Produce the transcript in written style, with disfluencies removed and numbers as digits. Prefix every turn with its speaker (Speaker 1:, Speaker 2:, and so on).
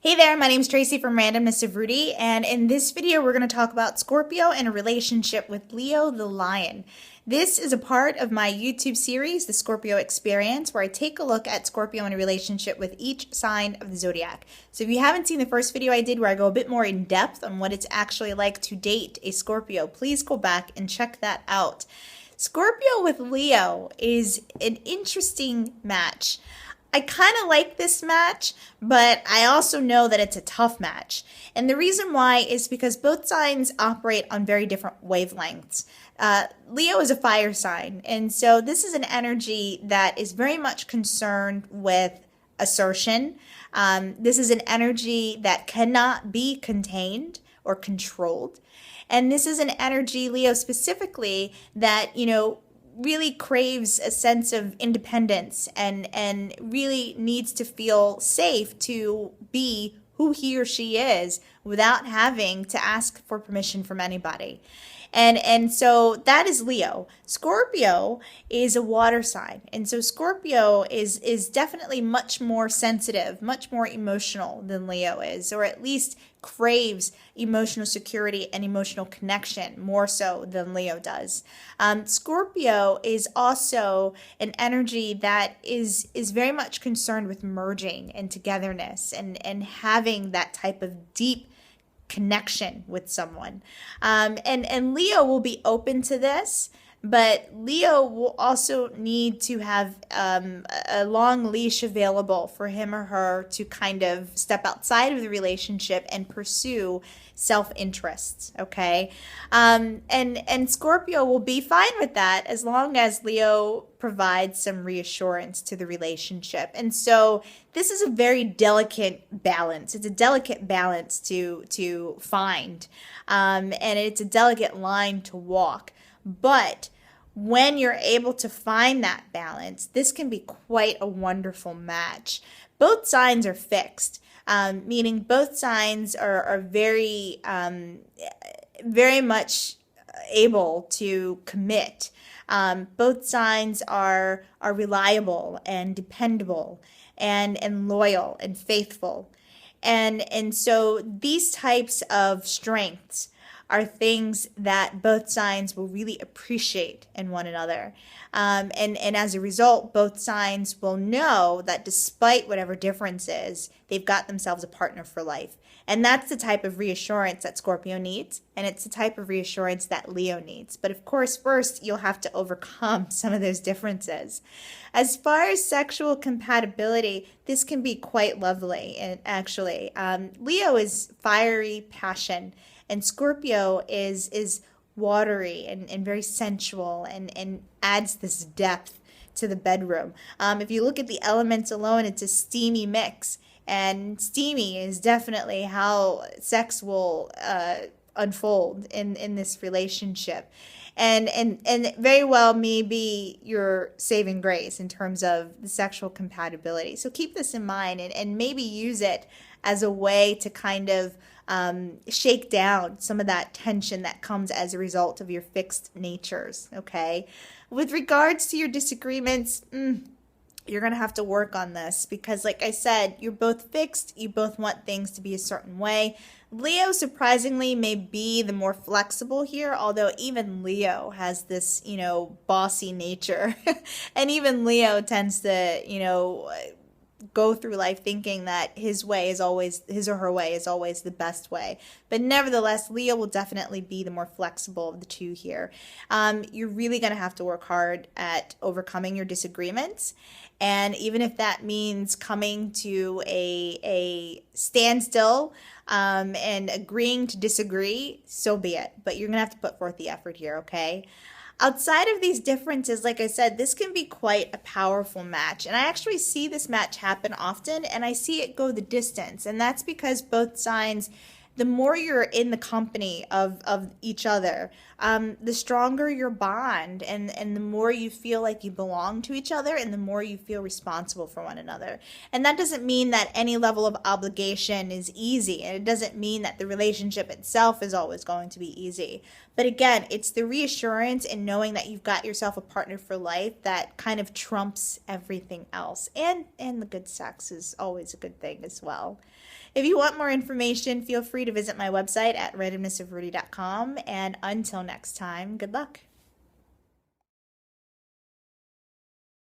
Speaker 1: Hey there, my name's Tracy from Randomness of Rudy, and in this video we're going to talk about Scorpio and a relationship with Leo the Lion. This is a part of my YouTube series, The Scorpio Experience, where I take a look at Scorpio and a relationship with each sign of the zodiac. So if you haven't seen the first video I did where I go a bit more in depth on what it's actually like to date a Scorpio, please go back and check that out. Scorpio with Leo is an interesting match. I kind of like this match, but I also know that it's a tough match. And the reason why is because both signs operate on very different wavelengths. Leo is a fire sign, and so this is an energy that is very much concerned with assertion. This is an energy that cannot be contained or controlled. And this is an energy, Leo specifically, that, really craves a sense of independence and really needs to feel safe to be who he or she is without having to ask for permission from anybody. And so that is Leo. Scorpio is a water sign. And so Scorpio is definitely much more sensitive, much more emotional than Leo is, or at least craves emotional security and emotional connection more so than Leo does. Scorpio is also an energy that is very much concerned with merging and togetherness and having that type of deep connection with someone. And Leo will be open to this, but Leo will also need to have a long leash available for him or her to kind of step outside of the relationship and pursue self-interests, okay? And Scorpio will be fine with that as long as Leo provides some reassurance to the relationship. And so this is a very delicate balance. It's a delicate balance to find, and it's a delicate line to walk. But when you're able to find that balance, this can be quite a wonderful match. Both signs are fixed, meaning both signs are very, very much able to commit. Both signs are reliable and dependable and loyal and faithful. And so these types of strengths are things that both signs will really appreciate in one another. And as a result, both signs will know that despite whatever difference is, they've got themselves a partner for life. And that's the type of reassurance that Scorpio needs, and it's the type of reassurance that Leo needs. But of course, first, you'll have to overcome some of those differences. As far as sexual compatibility, this can be quite lovely, and actually. Leo is fiery passion, and Scorpio is watery and very sensual and adds this depth to the bedroom. If you look at the elements alone, it's a steamy mix. And steamy is definitely how sex will unfold in this relationship. And very well may be your saving grace in terms of the sexual compatibility. So keep this in mind and maybe use it as a way to kind of shake down some of that tension that comes as a result of your fixed natures, okay? With regards to your disagreements, you're going to have to work on this because, like I said, you're both fixed. You both want things to be a certain way. Leo, surprisingly, may be the more flexible here, although even Leo has this, bossy nature. And even Leo tends to, go through life thinking that his or her way is always the best way. But nevertheless, Leo will definitely be the more flexible of the two here. You're really going to have to work hard at overcoming your disagreements. And even if that means coming to a standstill and agreeing to disagree, so be it. But you're going to have to put forth the effort here, okay? Outside of these differences, like I said, this can be quite a powerful match. And I actually see this match happen often, and I see it go the distance. And that's because both signs the more you're in the company of each other, the stronger your bond, and the more you feel like you belong to each other, and the more you feel responsible for one another. And that doesn't mean that any level of obligation is easy, and it doesn't mean that the relationship itself is always going to be easy. But again, it's the reassurance and knowing that you've got yourself a partner for life that kind of trumps everything else. And the good sex is always a good thing as well. If you want more information, feel free to visit my website at randomnessofrudy.com. And until next time, good luck.